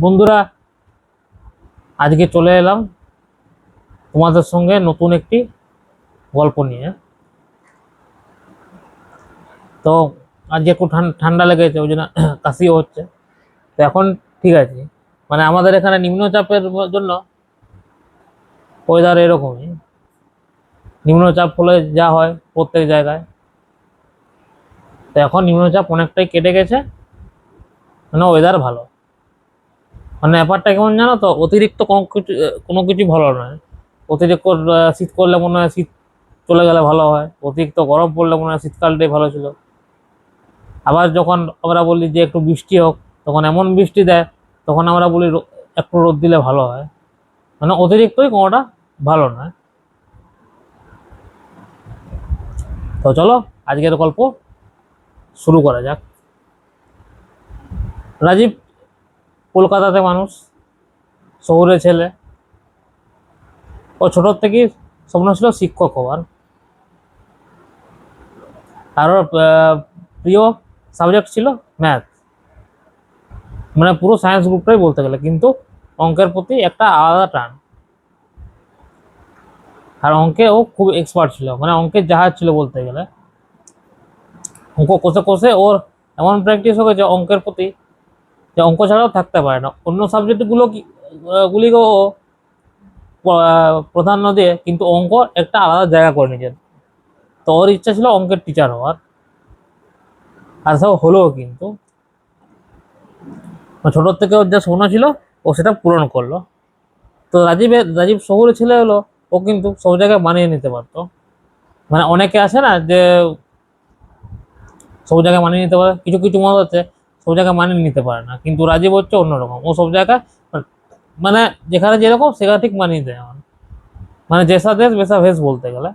বন্ধুরা, আজকে চলে এলাম তোমাদের সঙ্গে নতুন একটি গল্প নিয়ে। তো আজকে একটু ঠান্ডা লেগেছে, ওই জন্য কাশিও হচ্ছে। তো এখন ঠিক আছে, মানে আমাদের এখানে নিম্নচাপের জন্য ওয়েদার এরকমই। নিম্নচাপ হলে যা হয় প্রত্যেক জায়গায়, তো এখন নিম্নচাপ অনেকটাই কেটে গেছে, মানে ওয়েদার ভালো। মানে ব্যাপারটা কেমন জানো তো, অতিরিক্ত কোনো কিছু ভালো নয়। অতিরিক্ত শীত করলে মনে হয় শীত চলে গেলে ভালো হয়, অতিরিক্ত গরম পড়লে মনে হয় শীতকালটাই ভালো ছিল। আবার যখন আমরা বলি যে একটু বৃষ্টি হোক, তখন এমন বৃষ্টি দেয়, তখন আমরা বলি একটু রোদ দিলে ভালো হয়। মানে অতিরিক্তই কোনোটা ভালো নয়। তো চলো আজকের গল্প শুরু করা যাক। রাজীব কলকাতাতে মানুষ, শহুরে ছেলে। ও ছোট থেকেই স্বপ্ন ছিল শিক্ষক হওয়ার। আর ওর প্রিয় সাবজেক্ট ছিল ম্যাথ, মানে পুরো সায়েন্স গ্রুপটাই বলতে গেলে, কিন্তু অঙ্কের প্রতি একটা আলাদা টান। আর অঙ্কে ও খুব এক্সপার্ট ছিল, মানে অঙ্কের জাহাজ ছিল বলতে গেলে। অঙ্ক কষে কষে ওর এমন প্র্যাকটিস হয়ে গেছে অঙ্কের প্রতি, যে অঙ্ক ছাড়াও থাকতে পারে না। অন্য সাবজেক্টগুলো গুলিকেও ও প্রাধান্য দিয়ে, কিন্তু অঙ্ক একটা আলাদা জায়গা করে নিয়েছে। তো ওর ইচ্ছা ছিল অঙ্কের টিচার হওয়ার, আর সব হলো। কিন্তু ছোট থেকে ওর যা স্বপ্ন ছিল ও সেটা পূরণ করলো। তো রাজীব শহুরে ছেলে হলো, ও কিন্তু সব জায়গায় মানিয়ে নিতে পারতো। মানে অনেকে আছে না যে সব জায়গায় মানিয়ে নিতে পারে, কিছু কিছু মত আছে সব জায়গায় মানিয়ে নিতে পারে না, কিন্তু রাজীব হচ্ছে অন্যরকম। ও সব জায়গায়, মানে যেখানে যেরকম সেখানে ঠিক মানিয়ে দেয়। মানে জেসা দেশ বেসা ভেস বলতে গেলে।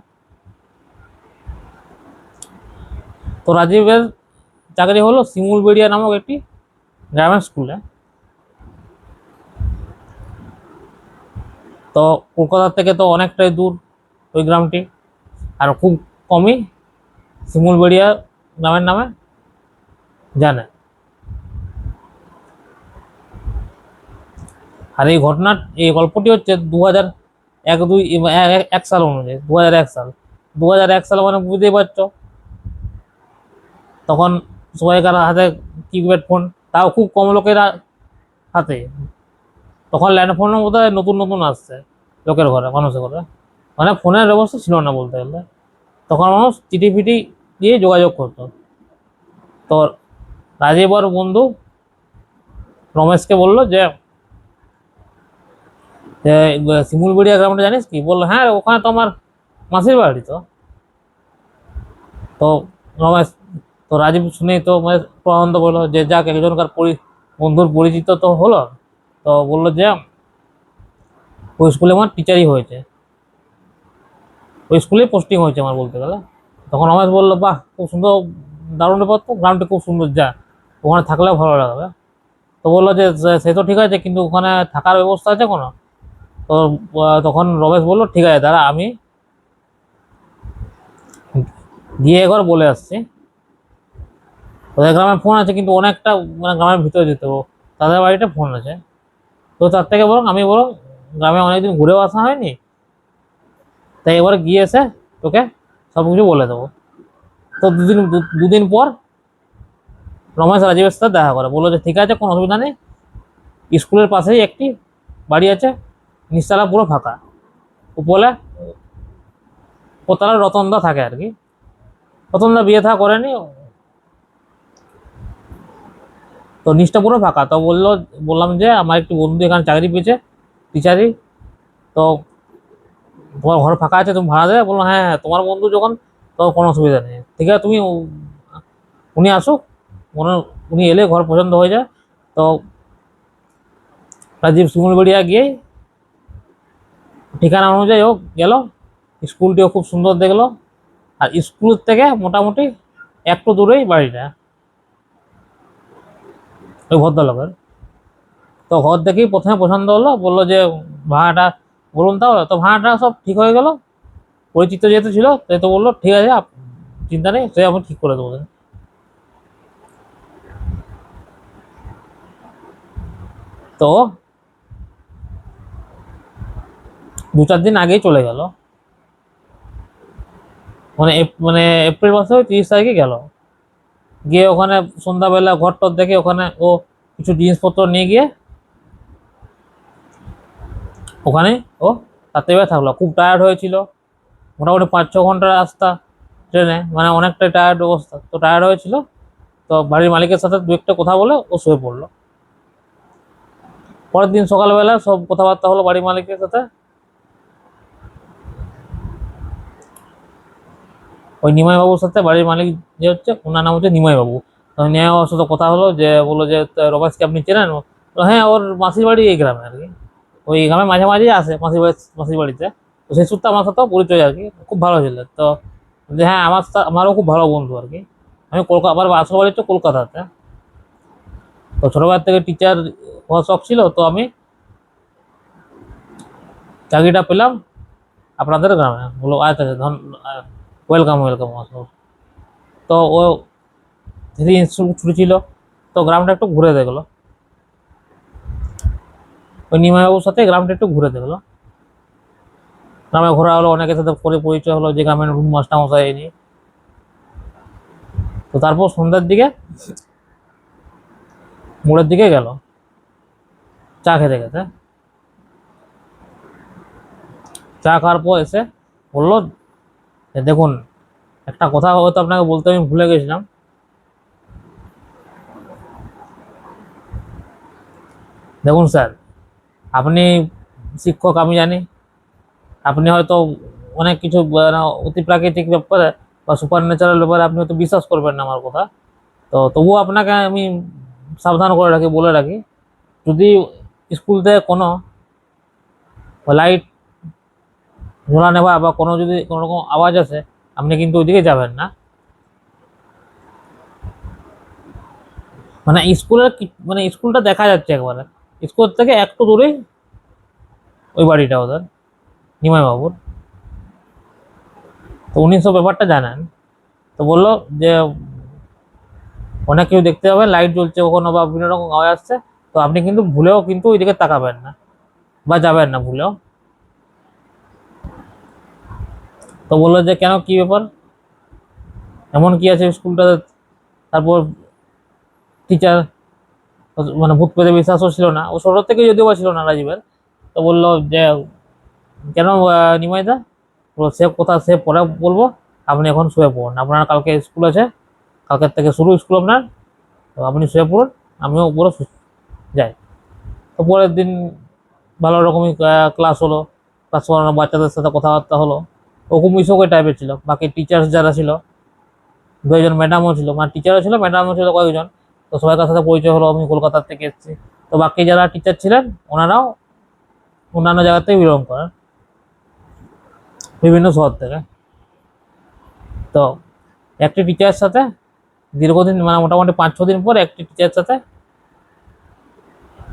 তো রাজীবের চাকরি হলো শিমুলবেড়িয়া নামক একটি গ্রামের স্কুলে। তো কলকাতা থেকে তো অনেকটাই দূর ওই গ্রামটি, আর খুব কমই শিমুলবেড়িয়া গ্রামের নামে জানে। আর এই গল্পটি হচ্ছে 2001 সাল অনুযায়ী, 2001 সাল। 2001 সাল মানে বুঝতেই পারছো, তখন সবাইকার হাতে কিপ্যাড ফোন, তাও খুব কম লোকের হাতে। তখন ল্যান্ডফোনও বোধ হয় নতুন নতুন আসছে লোকের ঘরে, মানুষের ঘরে। মানে ফোনের ব্যবস্থা ছিল না বলতে গেলে। তখন মানুষ চিঠি ফিটি দিয়ে যোগাযোগ করতো। তো রাজীব আর বন্ধু রমেশকে বললো যে শিমুলবেড়িয়া গ্রামটা জানিস কি? বললো হ্যাঁ, ওখানে তো আমার মাসির বাড়ি। তো রমেশ, তো রাজীব শুনেই তো মানে আনন্দ বললো যে যাক, একজনকার বন্ধুর পরিচিত তো হলো। তো বললো যে ওই স্কুলে আমার টিচারই হয়েছে, ওই স্কুলে পোস্টিং হয়েছে আমার বলতে গেলে। তখন রমেশ বললো বাহ, খুব সুন্দর, দারুণ ব্যাপার তো, গ্রামটা খুব সুন্দর, যা ওখানে থাকলেও ভালো লাগবে। তো বললো যে সে তো ঠিক আছে, কিন্তু ওখানে থাকার ব্যবস্থা আছে কোনো? তো তখন রমেশ বললো ঠিক আছে, দাঁড়া আমি গিয়ে একবার বলে আসছি। ওদের গ্রামে ফোন আছে, কিন্তু অনেকটা মানে গ্রামের ভিতরে যেতে হবে, তাদের বাড়িতে ফোন আছে। তো তার থেকে বরং গ্রামে অনেকদিন ঘুরেও আসা হয়নি, তাই এবার গিয়ে এসে তোকে সব কিছু বলে দেবো। তো দুদিন পর রমেশ রাজীবের সাথে দেখা করে, বললো যে ঠিক আছে, কোনো অসুবিধা নেই। স্কুলের পাশেই একটি বাড়ি আছে, নিচতলা পুরো ফাঁকা। উপরে পোতালা রতনদা থাকে আর কি। রতনদা বিয়ে থা করেনি, তো নিচটা পুরো ফাঁকা। তো বললাম যে আমার একটি বন্ধু এখানে চাকরি পেয়েছে টিচারই, তো তোমার ঘর ফাঁকা আছে, তুমি ভাড়া দেবে? বললো হ্যাঁ হ্যাঁ, তোমার বন্ধু যখন, তো কোনো অসুবিধা নেই, ঠিক আছে তুমি উনি আসুক, উনি এলে ঘর পছন্দ হয়ে যায়। তো রাজীব শিমুলবেড়িয়া গিয়ে ঠিকানা অনুযায়ী ও গেল। স্কুলটিও খুব সুন্দর দেখলো, আর স্কুল থেকে মোটামুটি একটু দূরেই বাড়িটা ওই ভদ্রলোকের। তো ঘর দেখেই প্রথমে পছন্দ হলো, বললো যে ভাড়াটা বলুন। তাহলে তো ভাড়াটা সব ঠিক হয়ে গেল, পরিচিত যেহেতু ছিল, তাই তো বললো ঠিক আছে, চিন্তা নেই, সে আমি ঠিক করে দেবো। তো তো 2-4 দিন আগেই চলে গেল, মানে এপ্রিল মাসে 30 তারিখে গেল। গিয়ে ওখানে সন্ধ্যাবেলা ঘরটর দেখে ওখানে ও কিছু জিনিসপত্র নিয়ে গিয়ে ওখানে ও রাত্রিবেলা থাকলো। খুব টায়ার্ড হয়েছিল, মোটামুটি 5-6 ঘন্টার রাস্তা ট্রেনে, মানে অনেকটাই টায়ার্ড অবস্থা। তো টায়ার্ড হয়েছিল, তো বাড়ির মালিকের সাথে দু একটা কথা বলে ও শুয়ে পড়লো। পরের দিন সকালবেলা সব কথাবার্তা হলো বাড়ির মালিকের সাথে। ওই নিমাই বাবুর সাথে বাড়ির মালিক যে হচ্ছে, ওনার নাম হচ্ছে নিমাই বাবু। তো নিমাই বাবুর সাথে কথা হলো, যে বললো যে রমেশকে আপনি চেনেন? তো হ্যাঁ, ওর মাসির বাড়ি এই গ্রামে আর কি, ওই গ্রামে মাঝে মাঝেই আসে মাসির বাড়িতে। তো সেই সূত্রে আমার সাথেও পরিচয় আর কি, খুব ভালো ছিল। তো যে হ্যাঁ, আমারও খুব ভালো বন্ধু আর কি। আমি কলকাতা, আমার আসল বাড়ি হচ্ছে কলকাতাতে। তো ছোটবেলা থেকে টিচার হওয়ার শখ ছিল, তো আমি চাকরিটা পেলাম আপনাদের গ্রামে। বলো আচ্ছা আচ্ছা, ওয়েলকাম ওয়েলকাম। তো ও সেদিন ছুটি ছিল, তো গ্রামটা একটু ঘুরে দেখলো। ওই নিমাইবাবুর সাথে গ্রামটা একটু ঘুরে দেখলো। গ্রামে ঘোরা হলো, অনেকের সাথে পরে পরিচয় হলো, যে গ্রামের রুম মাস্টার মশাই নিয়ে। তো তারপর সন্ধ্যার দিকে মোড়ের দিকে গেল চা খেতে খেতে। চা খাওয়ার পর এসে বললো যে দেখুন, একটা কথা হয়তো আপনাকে বলতে আমি ভুলে গেছিলাম। দেখুন স্যার, আপনি শিক্ষক আমি জানি, আপনি হয়তো অনেক কিছু অতি প্রাকৃতিক ব্যাপারে বা সুপার ন্যাচারাল ব্যাপারে আপনি হয়তো বিশ্বাস করবেন না আমার কথা। তো তবুও আপনাকে আমি সাবধান করে রাখি, বলে রাখি, যদি স্কুল থেকে কোনো লাইট ঝোলা নেওয়া বা কোনো যদি কোনো রকম আওয়াজ আসে, আপনি কিন্তু ওইদিকে যাবেন না। মানে মানে স্কুলটা দেখা যাচ্ছে একবারে, স্কুল থেকে একটু দূরেই ওই বাড়িটা ওদের, নিমাই বাবুর। তো উনি সব ব্যাপারটা জানেন। তো বললো যে অনেক কিছু দেখতে পাবেন, লাইট জ্বলছে কখনো বা বিভিন্ন রকম আওয়াজ আসছে, তো আপনি কিন্তু ভুলেও কিন্তু ওইদিকে তাকাবেন না বা যাবেন না ভুলেও। তো বললো যে কেন, কি ব্যাপার, এমন কি আছে স্কুলটাতে? তারপর টিচার মানে ভূত পেতে বিশ্বাসও ছিল না, ও ছোট থেকে যদিও বা ছিল না রাজীবের। তো বললো যে কেন নিমাইদা, সে কথা সে পরে বলবো, আপনি এখন শুয়ে পড়ুন, আপনার কালকে স্কুল আছে, কালকের থেকে শুরু স্কুল আপনার, তো আপনি শুয়ে পড়ুন, আমিও পুরো যাই। তো পরের দিন ভালো রকমই ক্লাস হলো, ক্লাস করানো, বাচ্চাদের সাথে কথাবার্তা হলো। ও খুব মিশকে টাইপের ছিল। বাকি টিচার্স যারা ছিল, 2 জন ম্যাডামও ছিল, মানে টিচারও ছিল ম্যাডামও ছিল কয়েকজন। তো সবাইকার সাথে পরিচয় হলো, আমি কলকাতার থেকে এসেছি। তো বাকি যারা টিচার ছিলেন, ওনারাও অন্যান্য জায়গা থেকে বিলং করেন, বিভিন্ন শহর থেকে। তো একটি টিচারের সাথে দীর্ঘদিন, মানে মোটামুটি 5-6 দিন পর একটি টিচারের সাথে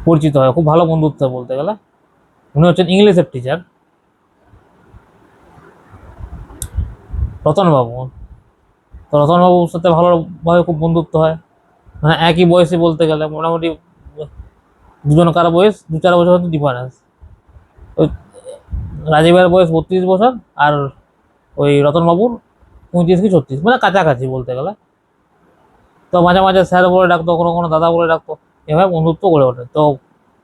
পরিচিত হয়, খুব ভালো বন্ধুত্ব বলতে গেলে। উনি হচ্ছেন ইংলিশের টিচার, রতনবাবু। তো রতনবাবুর সাথে ভালোভাবে খুব বন্ধুত্ব হয়, মানে একই বয়সী বলতে গেলে মোটামুটি দুজনকার বয়স 2-4 বছর হয়তো ডিফারেন্স। ওই রাজীবের বয়স 32 বছর, আর ওই রতনবাবুর 35 কি 36, মানে কাছাকাছি বলতে গেলে। তো মাঝে মাঝে স্যার বলে ডাকতো, কোনো কোনো দাদা বলে ডাকতো, এভাবে বন্ধুত্ব গড়ে ওঠে। তো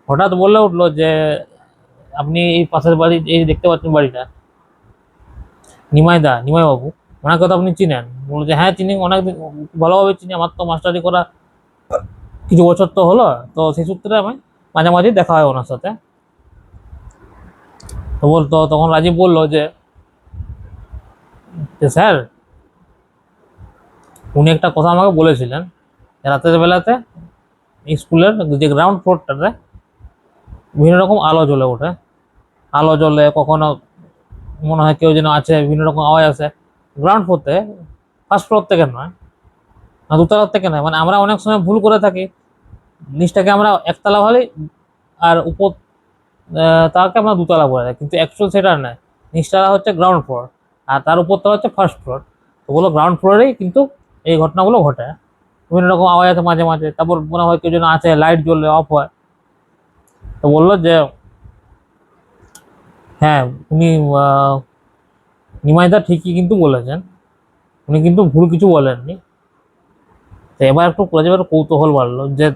হঠাৎ বলে উঠলো যে আপনি এই পাশের বাড়ি, এই দেখতে পাচ্ছেন বাড়িটা, নিমাই বাবু, ওনাকে তো আপনি চিনেন? বললো যে হ্যাঁ চিনি, অনেক ভালোভাবে চিনি, আমার তো মাস্টারি করা কিছু বছর তো হলো। তো সেই সূত্রে আমি মাঝে মাঝে দেখা হয় ওনার সাথে। তো বলতো, তখন রাজীব বললো যে স্যার, উনি একটা কথা আমাকে বলেছিলেন, রাতের বেলাতে স্কুলের যে গ্রাউন্ড ফ্লোরটাতে বিভিন্ন রকম আলো জ্বলে ওঠে, আলো জ্বলে, কখনো মনে হয় কেউ যেন আছে, বিভিন্ন রকম আওয়াজ আসে গ্রাউন্ড ফ্লোরতে, ফার্স্ট ফ্লোর থেকে নয়, না দোতলার থেকে নয়। মানে আমরা অনেক সময় ভুল করে থাকি, নিচটাকে আমরা একতলা ভাবি, আর উপর তাকে আমরা দুতলা বলে থাকি, কিন্তু অ্যাকচুয়াল সেটা নয়। নিচতলা হচ্ছে গ্রাউন্ড ফ্লোর, আর তার উপরতলা হচ্ছে ফার্স্ট ফ্লোর। তো বলো গ্রাউন্ড ফ্লোরেই কিন্তু এই ঘটনাগুলো ঘটে, বিভিন্ন রকম আওয়াজ আছে মাঝে মাঝে। তারপর মনে হয় কেউ যেন আছে, লাইট জ্বললে অফ হয়, তো বললো যে হ্যাঁ উনি নিমাইদা ঠিকই কিন্তু বলেছেন, উনি কিন্তু ভুল কিছু বলেননি। তো এবার একটু প্রজেক্টের কৌতূহল বাড়লো যে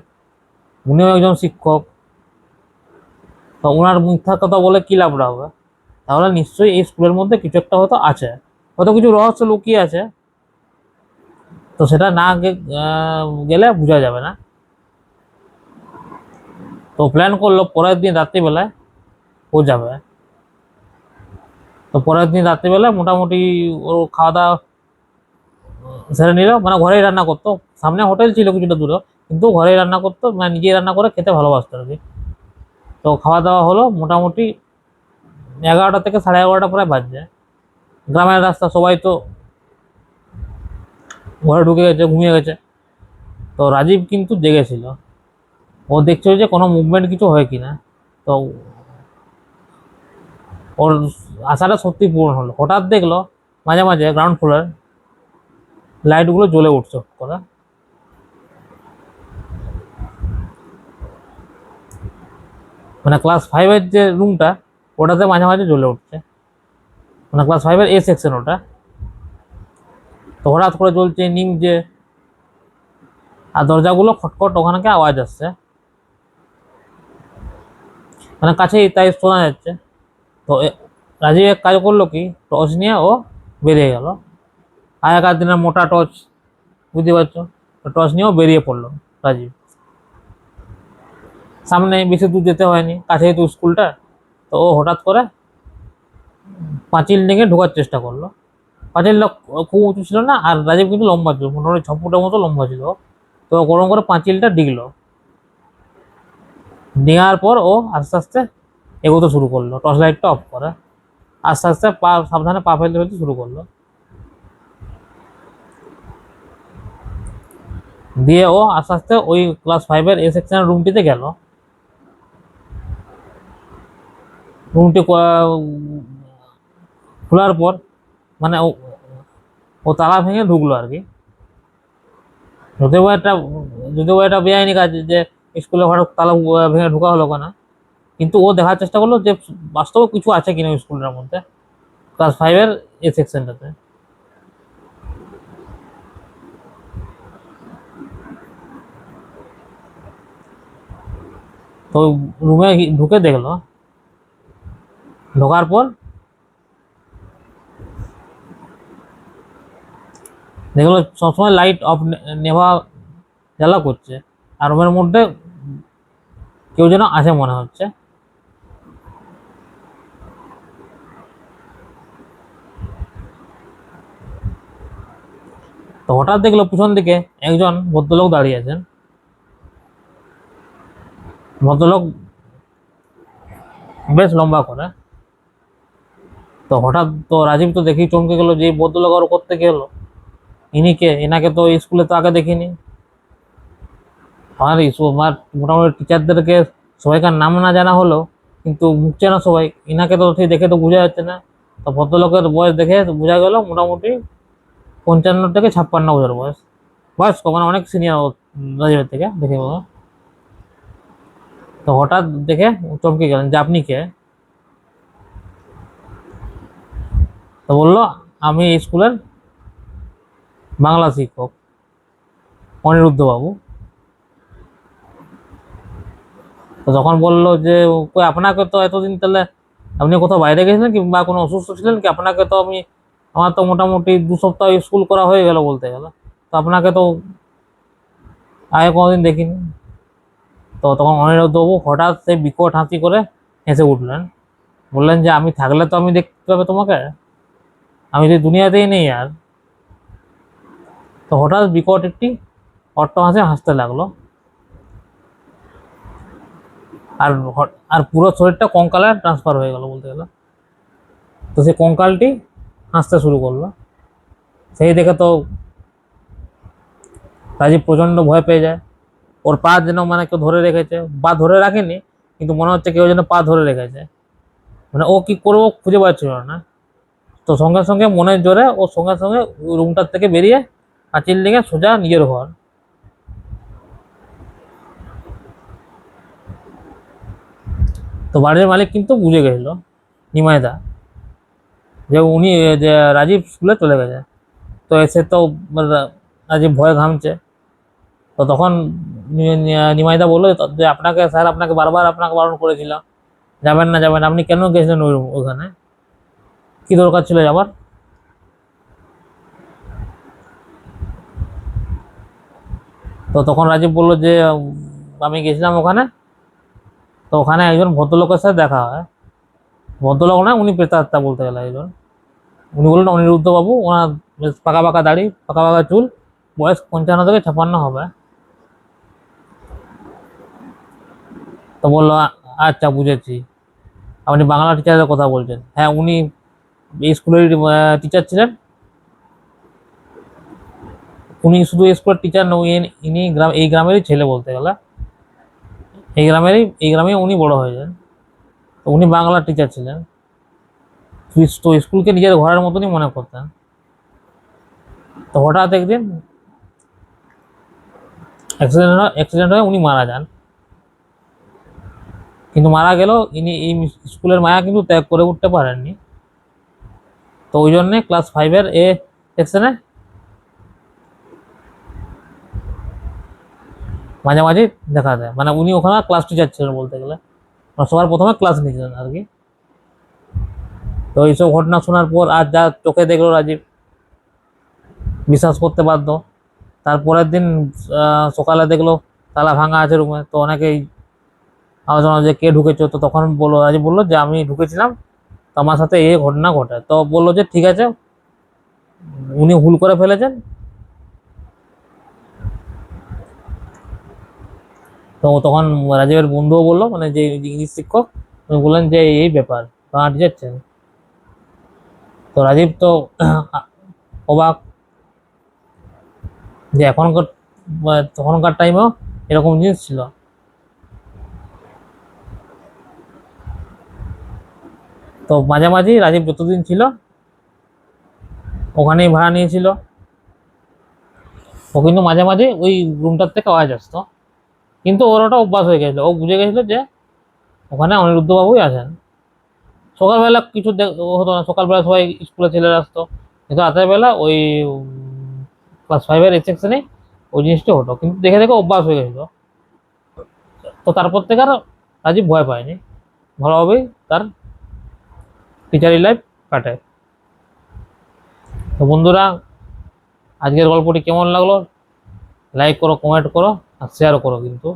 উনিও একজন শিক্ষক, তো ওনার মিথ্যা কথা বলে কি লাভটা হবে, তাহলে নিশ্চয়ই এই স্কুলের মধ্যে কিছু একটা হয়তো আছে, হয়তো কিছু রহস্য লুকিয়ে আছে। তো সেটা না গেলে বোঝা যাবে না। তো প্ল্যান করলো পরের দিন রাত্রিবেলায় ও যাবে। তো পরের দিন রাত্রিবেলায় মোটামুটি ওর খাওয়া দাওয়া সেরে নিল, মানে ঘরেই রান্না করতো, সামনে হোটেল ছিল কিছুটা দূরে, কিন্তু ঘরেই রান্না করতো, মানে নিজেই রান্না করে খেতে ভালোবাসতো আর কি। তো খাওয়া দাওয়া হলো মোটামুটি 11টা থেকে 11:30 প্রায় বাজছে। গ্রামের রাস্তা, সবাই তো ঘরে ঢুকে গেছে, ঘুমিয়ে গেছে। তো রাজীব কিন্তু জেগেছিল, ও দেখছিল যে কোনো মুভমেন্ট কিছু হয় কিনা। তো ওর আশাটা সত্যি পূরণ হলো, হঠাৎ দেখলো মাঝে মাঝে গ্রাউন্ড ফ্লোরের লাইটগুলো জ্বলে উঠছে করে। মানে ক্লাস 5-এর যে রুমটা, ওটাতে মাঝে মাঝে জ্বলে উঠছে, মানে ক্লাস 5-এর এ সেকশন ওটা। তো হঠাৎ করে জ্বলছে, নিমছে, আর দরজাগুলো খটখট ওখানে আওয়াজ আসছে, মানে কাছেই, তাই শোনা যাচ্ছে। তো রাজীব এক কাজ করলো কি, টর্চ নিয়ে ও বেরিয়ে গেল। আগেকার দিনের মোটা টর্চ, বুঝতে পারছো। তো টর্চ নিয়েও বেরিয়ে পড়লো রাজীব। সামনে বেশি দূর যেতে হয়নি, কাছেই তো স্কুলটা। তো ও হঠাৎ করে পাঁচিল ডিঙে ঢোকার চেষ্টা করলো। পাঁচিলটা খুব উঁচু ছিল না, আর রাজীব কিন্তু লম্বা ছিল, মোটামুটি 6 ফুটের মতো লম্বা ছিল। তো গরম করে পাঁচিলটা ডিগলো, নেওয়ার পর ও আস্তে আস্তে এগোতে শুরু করলো, টর্চ লাইটটা অফ করে। আস্তে আস্তে পা সাবধানে পা ফেলতে ফেলতে শুরু করলো। দিয়ে ও আস্তে আস্তে ওই ক্লাস 5-এর এ সেকশনের রুমটিতে গেল। রুমটি খোলার পর, মানে ও তালা ভেঙে ঢুকলো আর কি। যদিও একটা যদিও এটা বেআইনি কাজ যে স্কুলে হঠাৎ তালা ভেঙে ঢোকা হলো কেন, কিন্তু ও দেখার চেষ্টা করলো যে বাস্তবে কিছু আছে কিনা স্কুলের মধ্যে, ক্লাস 5-এর এ সেকশনটাতে। তো রুমে ঢুকে দেখলো, ঢোকার পর দেখলো সবসময় লাইট অফ, নেভা জ্বালা করছে, আর রুমের মধ্যে কেউ যেন আছে মনে হচ্ছে। তো হঠাৎ দেখলো পিছন দিকে একজন ভদ্রলোক দাঁড়িয়ে আছেন। ভদ্রলোক বেশ লম্বা করে। তো হঠাৎ তো রাজীব তো দেখেই চমকে গেল যে এই ভদ্রলোক আর করতে গেলো, ইনি কে, এনাকে তো স্কুলে তো আগে দেখিনি। আমার আমার মোটামুটি টিচারদেরকে সবাইকার নাম না জানা হলো, কিন্তু মুখ চেনা সবাই, ইনাকে তো ঠিক দেখে তো বোঝা যাচ্ছে না। তো ভদ্রলোকের বয়স দেখে বোঝা গেল মোটামুটি 55 থেকে 56 বছর বয়স। বয়স্ক মানে অনেক সিনিয়র রাজীবের থেকে দেখে বলো। তো হঠাৎ দেখে চমকে গেলেন যে আপনি কে। তো বললো আমি এই স্কুলের বাংলা শিক্ষক অনিরুদ্ধ বাবু। তো তখন বললো যে কই আপনাকে তো এতদিন তাহলে আপনি কোথাও বাইরে গেছিলেন কিংবা কোনো অসুস্থ ছিলেন কি, আপনাকে তো আমি, আমার তো মোটামুটি 2 সপ্তাহ স্কুল করা হয়ে গেল বলতে গেলে, তো আপনাকে তো আগে কোনোদিন দেখিনি। তো তখন অনিরুদ্ধবাবু হঠাৎ সেই বিকট হাসি করে হেসে উঠলেন, বললেন যে আমি থাকলে তো আমি দেখতে পাবে তোমাকে, আমি তো দুনিয়াতেই নেই আর। তো হঠাৎ বিকট একটি অট্টহাসি হাসতে লাগলো, আর আর পুরো শরীরটা কঙ্কালে ট্রান্সফার হয়ে গেল বলতে গেলে। তো সেই কঙ্কালটি হাসতে শুরু করলো। সেই দেখে তো রাজীব প্রচন্ড ভয় পেয়ে যায়। ওর পা যেন মানে কেউ ধরে রেখেছে, বা ধরে রাখেনি, কিন্তু মনে হচ্ছে কেউ যেন পা ধরে রেখেছে, মানে ও কি করবো খুঁজে পাচ্ছিল না। তো সঙ্গে সঙ্গে মনের জোরে ও সঙ্গে সঙ্গে রুমটার থেকে বেরিয়ে পাঁচিল দিকে সোজা নিজের ঘর। তো বাড়ির মালিক কিন্তু বুঝে গেছিল, নিমাইদা, যে উনি যে রাজীব স্কুলে চলে গেছে। তো এসে তো রাজীব ভয়ে ঘামছে। তো তখন নিমাইদা বললো যে আপনাকে স্যার, আপনাকে বারবার আপনাকে বারণ করেছিলাম, যাবেন না যাবেন, আপনি কেন গেছিলেন ওখানে, কি দরকার ছিল যাবার? তো তখন রাজীব বললো যে আমি গেছিলাম ওখানে, তো ওখানে একজন ভদ্রলোকের সাথে দেখা হয়। ভদ্রলোক না, উনি প্রেতাত্মা বলতে গেলে একজন। উনি বললেন অনিরুদ্ধ বাবু, ওনার বেশ পাকা পাকা দাড়ি, পাকা পাকা চুল, বয়স 55 থেকে 56 হবে। তো বললো আচ্ছা বুঝেছি, আপনি বাংলা টিচারের কথা বলছেন। হ্যাঁ, উনি এই স্কুলের টিচার ছিলেন। উনি শুধু স্কুলের টিচার নয়, ইনি এই গ্রামেরই ছেলে বলতে গেলে। এই গ্রামেই উনি বড় হয়েছেন। তো উনি বাংলার টিচার ছিলেন। তো স্কুলকে নিজের ঘরের মতনই মনে করতেন। তো হঠাৎ একদিন অ্যাক্সিডেন্ট হয়ে উনি মারা যান। কিন্তু মারা গেল, ইনি এই স্কুলের মায়া কিন্তু ত্যাগ করে উঠতে পারেননি। তো ওই জন্যে ক্লাস 5-এর এ সেকশনে মাঝে মাঝে দেখা যায়, মানে উনি ওখানে ক্লাস টিচার ছিলেন বলতে গেলে, সবার প্রথমে ক্লাস নিয়েছিলেন আর কি। তো এইসব ঘটনা শোনার পর আর যা চোখে দেখলো রাজীব, বিশ্বাস করতে বাধ্য। তারপরের দিন সকালে দেখলো তালা ভাঙা আছে রুমে। তো অনেকেই আলোচনা যে কে ঢুকেছো। তো তখন বললো, রাজীব বললো যে আমি ঢুকেছিলাম, তো আমার সাথে এই ঘটনা ঘটে। তো বললো যে ঠিক আছে, উনি ভুল করে ফেলেছেন। তো তখন রাজীবের বন্ধুও বললো, মানে যে ইংলিশ শিক্ষক, উনি বললেন যে এই ব্যাপার, বাংলা টিচার চেন। তো রাজীব তো অবাক, যে এখনকার তখনকার টাইমেও এরকম জিনিস ছিল। তো মাঝামাঝি রাজীব যতদিন ছিল ওখানেই ভাড়া নিয়েছিল। ও কিন্তু মাঝে মাঝে ওই রুমটার থেকে আওয়াজ আসতো, কিন্তু ওর ওটা অভ্যাস হয়ে গেছিল। ও বুঝে গেছিল যে ওখানে অনিরুদ্ধ বাবুই আছেন। সকালবেলা কিছু হতো না, সকালবেলা সবাই স্কুলে ছেলেরা আসতো, কিন্তু রাতের বেলা ওই ক্লাস 5-এর এই সেকশনে ওই জিনিসটা হতো, কিন্তু দেখে দেখে অভ্যাস হয়ে গেছিল। তো তারপর থেকে আর রাজীব ভয় পায়নি, ভালোভাবেই তার টিচারি লাইফ কাটে। তো বন্ধুরা, আজকের গল্পটি কেমন লাগলো লাইক করো, কমেন্ট করো, আর শেয়ার করো কিন্তু।